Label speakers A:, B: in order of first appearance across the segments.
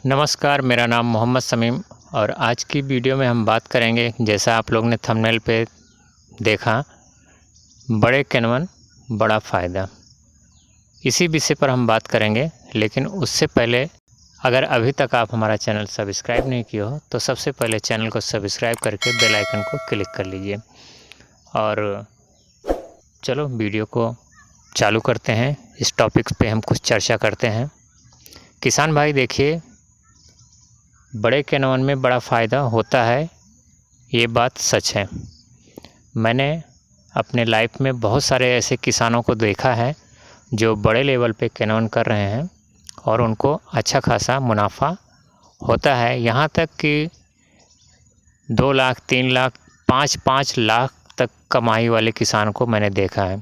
A: नमस्कार, मेरा नाम मोहम्मद समीम और आज की वीडियो में हम बात करेंगे, जैसा आप लोग ने थंबनेल पे देखा, बड़े कैनवन बड़ा फ़ायदा। इसी विषय पर हम बात करेंगे, लेकिन उससे पहले अगर अभी तक आप हमारा चैनल सब्सक्राइब नहीं किए हो तो सबसे पहले चैनल को सब्सक्राइब करके बेल आइकन को क्लिक कर लीजिए। और चलो वीडियो को चालू करते हैं। इस टॉपिक पे हम कुछ चर्चा करते हैं। किसान भाई देखिए, बड़े कैनवन में बड़ा फ़ायदा होता है, ये बात सच है। मैंने अपने लाइफ में बहुत सारे ऐसे किसानों को देखा है जो बड़े लेवल पे कैनवन कर रहे हैं और उनको अच्छा खासा मुनाफा होता है। यहाँ तक कि 2 लाख, 3 लाख, 5-5 लाख तक कमाई वाले किसान को मैंने देखा है,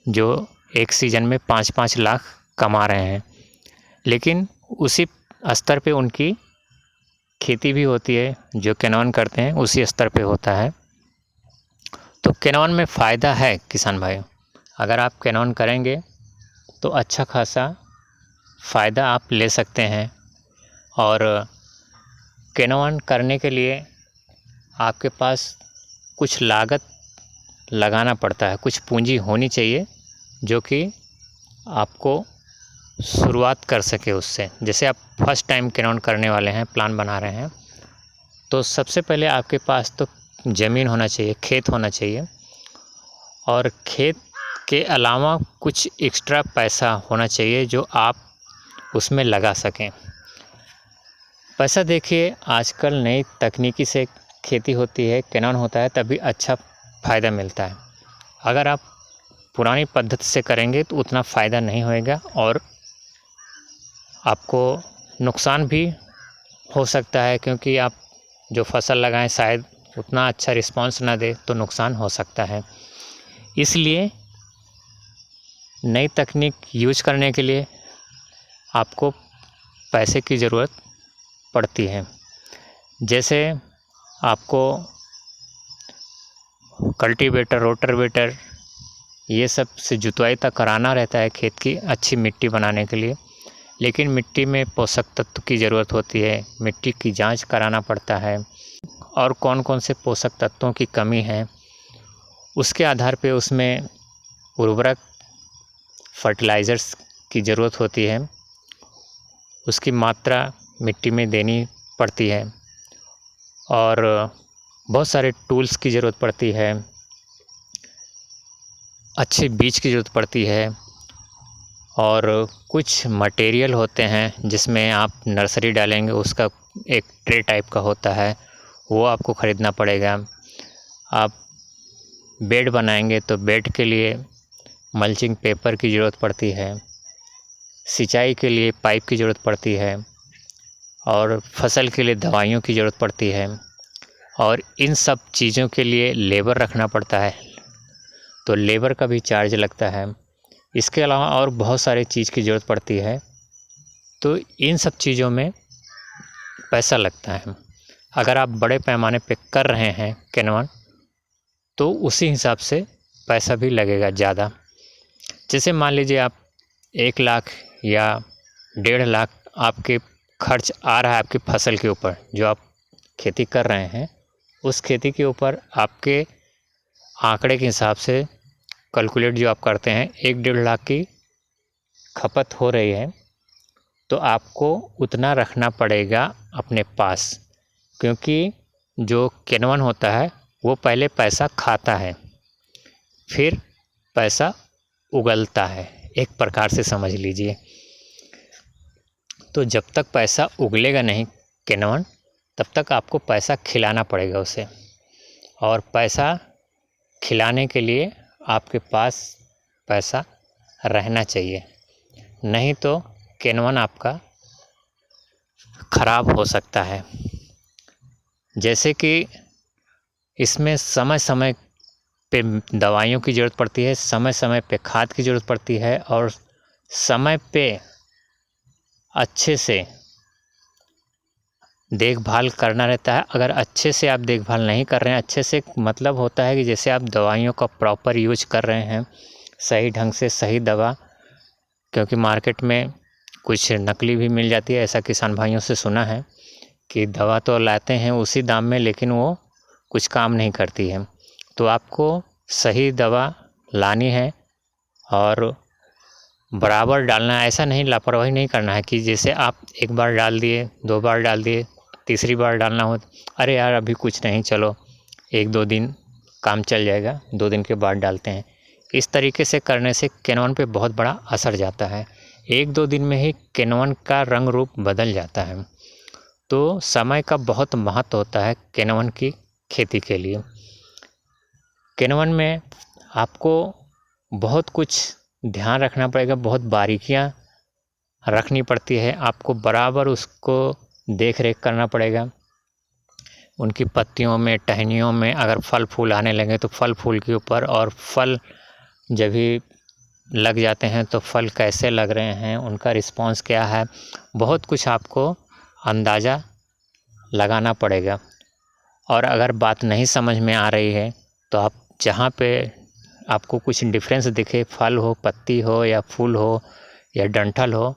A: जो एक सीज़न में 5-5 लाख कमा रहे हैं। लेकिन उसी स्तर पे उनकी खेती भी होती है, जो कैनवन करते हैं उसी स्तर पे होता है। तो कैनवन में फ़ायदा है किसान भाई। अगर आप कैनवन करेंगे तो अच्छा खासा फ़ायदा आप ले सकते हैं। और कैनवन करने के लिए आपके पास कुछ लागत लगाना पड़ता है, कुछ पूंजी होनी चाहिए जो कि आपको शुरुआत कर सके उससे। जैसे आप फर्स्ट टाइम कैनवन करने वाले हैं, प्लान बना रहे हैं, तो सबसे पहले आपके पास तो ज़मीन होना चाहिए, खेत होना चाहिए, और खेत के अलावा कुछ एक्स्ट्रा पैसा होना चाहिए जो आप उसमें लगा सकें। पैसा देखिए, आजकल नई तकनीकी से खेती होती है, कैनवन होता है, तभी अच्छा फ़ायदा मिलता है। अगर आप पुरानी पद्धति से करेंगे तो उतना फ़ायदा नहीं होएगा और आपको नुकसान भी हो सकता है, क्योंकि आप जो फसल लगाएं शायद उतना अच्छा रिस्पांस ना दे तो नुकसान हो सकता है। इसलिए नई तकनीक यूज करने के लिए आपको पैसे की ज़रूरत पड़ती है। जैसे आपको कल्टीवेटर, रोटावेटर, ये सब से जुताई तक कराना रहता है खेत की अच्छी मिट्टी बनाने के लिए। लेकिन मिट्टी में पोषक तत्व की ज़रूरत होती है, मिट्टी की जांच कराना पड़ता है और कौन कौन से पोषक तत्वों की कमी है, उसके आधार पे उसमें उर्वरक, फर्टिलाइज़र्स की ज़रूरत होती है, उसकी मात्रा मिट्टी में देनी पड़ती है और बहुत सारे टूल्स की ज़रूरत पड़ती है, अच्छे बीज की ज़रूरत पड़ती है और कुछ मटेरियल होते हैं जिसमें आप नर्सरी डालेंगे, उसका एक ट्रे टाइप का होता है, वो आपको ख़रीदना पड़ेगा। आप बेड बनाएंगे तो बेड के लिए मल्चिंग पेपर की ज़रूरत पड़ती है, सिंचाई के लिए पाइप की ज़रूरत पड़ती है और फसल के लिए दवाइयों की ज़रूरत पड़ती है और इन सब चीज़ों के लिए लेबर रखना पड़ता है, तो लेबर का भी चार्ज लगता है। इसके अलावा और बहुत सारी चीज़ की ज़रूरत पड़ती है, तो इन सब चीज़ों में पैसा लगता है। अगर आप बड़े पैमाने पे कर रहे हैं कैनवन तो उसी हिसाब से पैसा भी लगेगा ज़्यादा। जैसे मान लीजिए आप 1 लाख या 1.5 लाख आपके खर्च आ रहा है आपकी फसल के ऊपर, जो आप खेती कर रहे हैं उस खेती के ऊपर आपके आंकड़े के हिसाब से कैलकुलेट जो आप करते हैं 1-1.5 लाख की खपत हो रही है, तो आपको उतना रखना पड़ेगा अपने पास, क्योंकि जो कैनवन होता है वो पहले पैसा खाता है, फिर पैसा उगलता है, एक प्रकार से समझ लीजिए। तो जब तक पैसा उगलेगा नहीं कैनवन, तब तक आपको पैसा खिलाना पड़ेगा उसे, और पैसा खिलाने के लिए आपके पास पैसा रहना चाहिए, नहीं तो कैनवन आपका ख़राब हो सकता है। जैसे कि इसमें समय समय पे दवाइयों की ज़रूरत पड़ती है, समय समय पे खाद की ज़रूरत पड़ती है और समय पे अच्छे से देखभाल करना रहता है। अगर अच्छे से आप देखभाल नहीं कर रहे हैं, अच्छे से मतलब होता है कि जैसे आप दवाइयों का प्रॉपर यूज कर रहे हैं, सही ढंग से सही दवा, क्योंकि मार्केट में कुछ नकली भी मिल जाती है। ऐसा किसान भाइयों से सुना है कि दवा तो लाते हैं उसी दाम में, लेकिन वो कुछ काम नहीं करती है। तो आपको सही दवा लानी है और बराबर डालना है। ऐसा नहीं, लापरवाही नहीं करना है कि जैसे आप एक बार डाल दिए, 2 बार डाल दिए, तीसरी बार डालना हो, अरे यार अभी कुछ नहीं, चलो 1-2 दिन काम चल जाएगा, 2 दिन के बाद डालते हैं। इस तरीके से करने से किण्वन पे बहुत बड़ा असर जाता है। 1-2 दिन में ही किण्वन का रंग रूप बदल जाता है। तो समय का बहुत महत्व होता है किण्वन की खेती के लिए। किण्वन में आपको बहुत कुछ ध्यान रखना पड़ेगा, बहुत बारीकियां रखनी पड़ती है। आपको बराबर उसको देख रेख करना पड़ेगा। उनकी पत्तियों में, टहनियों में अगर फल फूल आने लगे तो फल फूल के ऊपर, और फल जब भी लग जाते हैं तो फल कैसे लग रहे हैं, उनका रिस्पांस क्या है, बहुत कुछ आपको अंदाज़ा लगाना पड़ेगा। और अगर बात नहीं समझ में आ रही है तो आप जहाँ पे आपको कुछ डिफरेंस दिखे, फल हो, पत्ती हो, या फूल हो, या डंठल हो,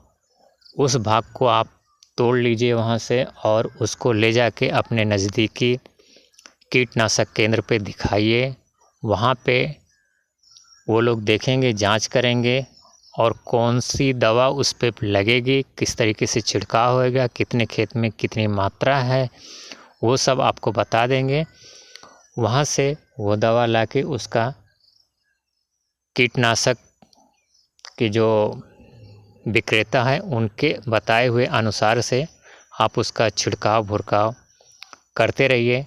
A: उस भाग को आप तोड़ लीजिए वहाँ से और उसको ले जाके अपने नज़दीकी कीटनाशक केंद्र पे दिखाइए। वहाँ पे वो लोग देखेंगे, जांच करेंगे और कौन सी दवा उस पे लगेगी, किस तरीके से छिड़काव होएगा, कितने खेत में कितनी मात्रा है, वो सब आपको बता देंगे। वहाँ से वो दवा लाके उसका कीटनाशक के जो विक्रेता है उनके बताए हुए अनुसार से आप उसका छिड़काव भुड़काव करते रहिए,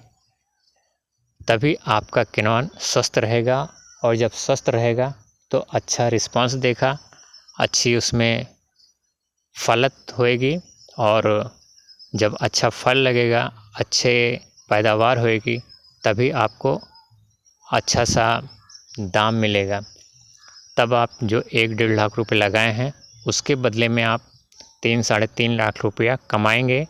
A: तभी आपका किण्वन स्वस्थ रहेगा। और जब स्वस्थ रहेगा तो अच्छा रिस्पांस देगा, अच्छी उसमें फलत होएगी, और जब अच्छा फल लगेगा, अच्छे पैदावार होएगी, तभी आपको अच्छा सा दाम मिलेगा। तब आप जो 1-1.5 लाख रुपए लगाए हैं उसके बदले में आप 3-3.5 लाख रुपया कमाएंगे,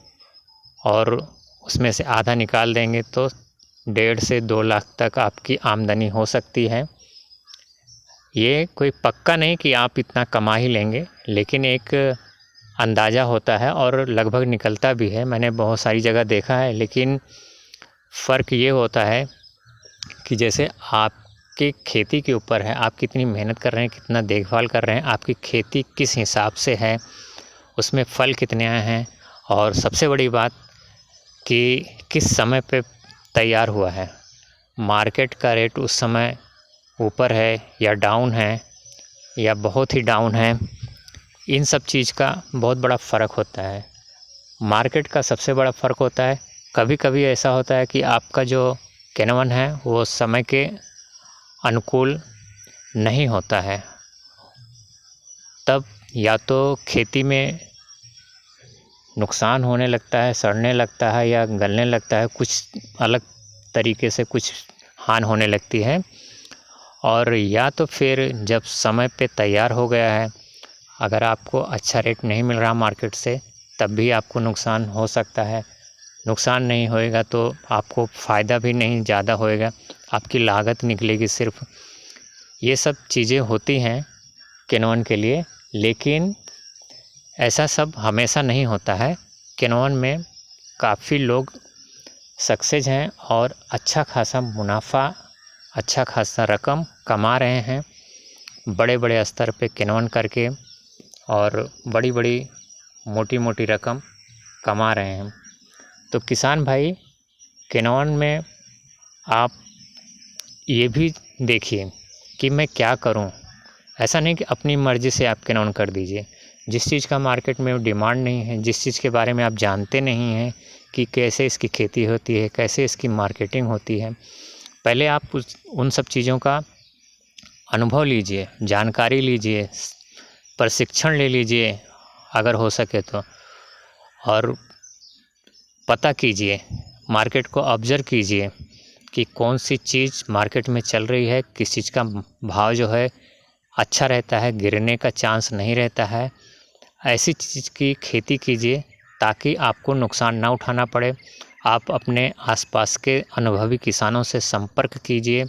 A: और उसमें से आधा निकाल देंगे तो 1.5 से 2 लाख तक आपकी आमदनी हो सकती है। ये कोई पक्का नहीं कि आप इतना कमा ही लेंगे, लेकिन एक अंदाज़ा होता है और लगभग निकलता भी है। मैंने बहुत सारी जगह देखा है, लेकिन फ़र्क ये होता है कि जैसे आपकी खेती के ऊपर है, आप कितनी मेहनत कर रहे हैं, कितना देखभाल कर रहे हैं, आपकी खेती किस हिसाब से है, उसमें फल कितने आए हैं, और सबसे बड़ी बात कि किस समय पे तैयार हुआ है, मार्केट का रेट उस समय ऊपर है या डाउन है या बहुत ही डाउन है। इन सब चीज़ का बहुत बड़ा फ़र्क होता है। मार्केट का सबसे बड़ा फ़र्क होता है, कभी कभी ऐसा होता है कि आपका जो किण्वन है वो समय के अनुकूल नहीं होता है, तब या तो खेती में नुकसान होने लगता है, सड़ने लगता है या गलने लगता है, कुछ अलग तरीके से कुछ हानि होने लगती है। और या तो फिर जब समय पे तैयार हो गया है, अगर आपको अच्छा रेट नहीं मिल रहा मार्केट से, तब भी आपको नुकसान हो सकता है। नुकसान नहीं होएगा तो आपको फ़ायदा भी नहीं ज़्यादा होएगा, आपकी लागत निकलेगी सिर्फ। ये सब चीज़ें होती हैं किण्वन के लिए, लेकिन ऐसा सब हमेशा नहीं होता है। किण्वन में काफ़ी लोग सक्सेस हैं और अच्छा खासा मुनाफा, अच्छा खासा रकम कमा रहे हैं, बड़े बड़े स्तर पे किण्वन करके, और बड़ी बड़ी मोटी मोटी रकम कमा रहे हैं। तो किसान भाई, किण्वन में आप ये भी देखिए कि मैं क्या करूं। ऐसा नहीं कि अपनी मर्ज़ी से आप किण्वन कर दीजिए। जिस चीज़ का मार्केट में डिमांड नहीं है, जिस चीज़ के बारे में आप जानते नहीं हैं कि कैसे इसकी खेती होती है, कैसे इसकी मार्केटिंग होती है, पहले आप उन सब चीज़ों का अनुभव लीजिए, जानकारी लीजिए, प्रशिक्षण ले लीजिए अगर हो सके तो, और पता कीजिए, मार्केट को ऑब्ज़र्व कीजिए कि कौन सी चीज़ मार्केट में चल रही है, किस चीज़ का भाव जो है अच्छा रहता है, गिरने का चांस नहीं रहता है। ऐसी चीज़ की खेती कीजिए ताकि आपको नुकसान ना उठाना पड़े। आप अपने आसपास के अनुभवी किसानों से संपर्क कीजिए,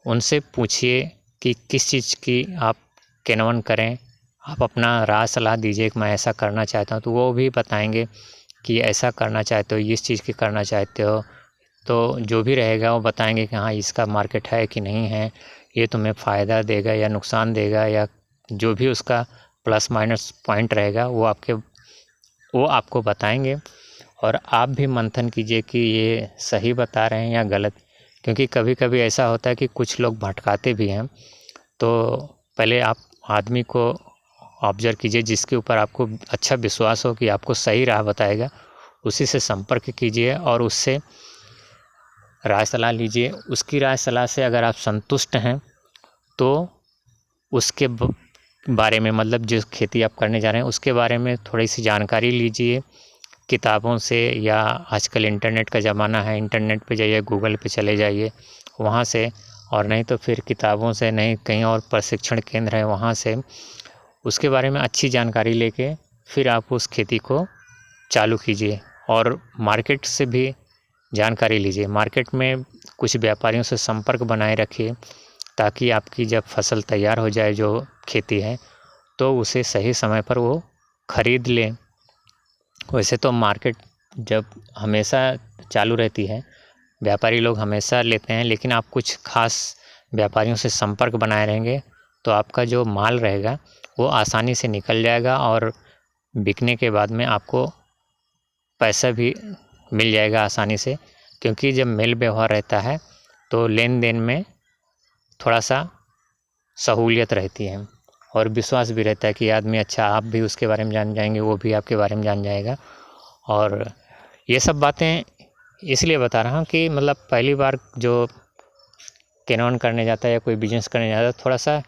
A: उनसे पूछिए कि किस चीज़ की आप किण्वन करें, आप अपना राय सलाह दीजिए कि मैं ऐसा करना चाहता हूँ, तो वो भी बताएंगे कि ऐसा करना चाहते हो, इस चीज़ की करना चाहते हो, तो जो भी रहेगा वो बताएंगे कि हाँ इसका मार्केट है कि नहीं है, ये तुम्हें फ़ायदा देगा या नुकसान देगा, या जो भी उसका प्लस माइनस पॉइंट रहेगा वो आपको बताएंगे। और आप भी मंथन कीजिए कि ये सही बता रहे हैं या गलत, क्योंकि कभी कभी ऐसा होता है कि कुछ लोग भटकाते भी हैं। तो पहले आप आदमी को ऑब्जर्व कीजिए जिसके ऊपर आपको अच्छा विश्वास हो कि आपको सही राह बताएगा, उसी से संपर्क कीजिए और उससे राय सलाह लीजिए। उसकी राय सलाह से अगर आप संतुष्ट हैं तो उसके बारे में, मतलब जिस खेती आप करने जा रहे हैं उसके बारे में थोड़ी सी जानकारी लीजिए किताबों से, या आजकल इंटरनेट का ज़माना है, इंटरनेट पे जाइए, गूगल पे चले जाइए वहाँ से, और नहीं तो फिर किताबों से, नहीं कहीं और प्रशिक्षण केंद्र है वहाँ से उसके बारे में अच्छी जानकारी लेके फिर आप उस खेती को चालू कीजिए। और मार्केट से भी जानकारी लीजिए, मार्केट में कुछ व्यापारियों से संपर्क बनाए रखिए ताकि आपकी जब फसल तैयार हो जाए जो खेती है तो उसे सही समय पर वो खरीद लें। वैसे तो मार्केट जब हमेशा चालू रहती है, व्यापारी लोग हमेशा लेते हैं, लेकिन आप कुछ खास व्यापारियों से संपर्क बनाए रहेंगे तो आपका जो माल रहेगा वो आसानी से निकल जाएगा और बिकने के बाद में आपको पैसा भी मिल जाएगा आसानी से, क्योंकि जब मेल व्यवहार रहता है तो लेन देन में थोड़ा सा सहूलियत रहती है और विश्वास भी रहता है कि आदमी अच्छा, आप भी उसके बारे में जान जाएंगे, वो भी आपके बारे में जान जाएगा। और ये सब बातें इसलिए बता रहा हूँ कि मतलब पहली बार जो कैनॉन करने जाता है या कोई बिजनेस करने जाता है थोड़ा सा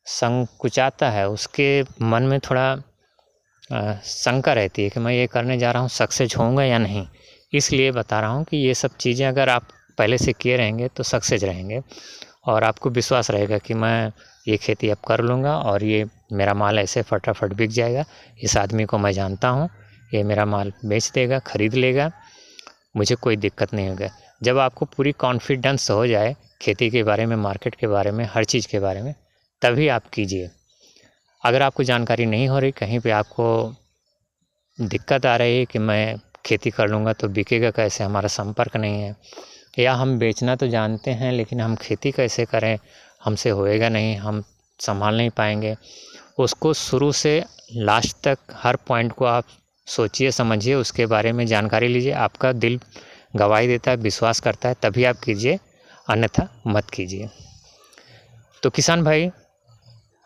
A: संकुचाता है, उसके मन में थोड़ा शंका रहती है कि मैं ये करने जा रहा हूँ सक्सेस होऊंगा या नहीं। इसलिए बता रहा हूँ कि ये सब चीज़ें अगर आप पहले से किए रहेंगे तो सक्सेस रहेंगे और आपको विश्वास रहेगा कि मैं ये खेती अब कर लूँगा और ये मेरा माल ऐसे फटाफट बिक जाएगा, इस आदमी को मैं जानता हूँ, ये मेरा माल बेच देगा, ख़रीद लेगा, मुझे कोई दिक्कत नहीं होगा। जब आपको पूरी कॉन्फिडेंस हो जाए खेती के बारे में, मार्केट के बारे में, हर चीज़ के बारे में, तभी आप कीजिए। अगर आपको जानकारी नहीं हो रही, कहीं पे आपको दिक्कत आ रही है कि मैं खेती कर लूँगा तो बिकेगा कैसे, हमारा संपर्क नहीं है, या हम बेचना तो जानते हैं लेकिन हम खेती कैसे करें, हमसे होएगा नहीं, हम संभाल नहीं पाएंगे, उसको शुरू से लास्ट तक हर पॉइंट को आप सोचिए, समझिए, उसके बारे में जानकारी लीजिए। आपका दिल गवाही देता है, विश्वास करता है, तभी आप कीजिए, अन्यथा मत कीजिए। तो किसान भाई,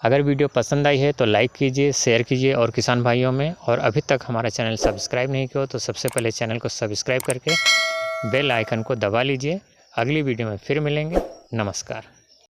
A: अगर वीडियो पसंद आई है तो लाइक कीजिए, शेयर कीजिए और किसान भाइयों में, और अभी तक हमारा चैनल सब्सक्राइब नहीं किया हो तो सबसे पहले चैनल को सब्सक्राइब करके बेल आइकन को दबा लीजिए। अगली वीडियो में फिर मिलेंगे। नमस्कार।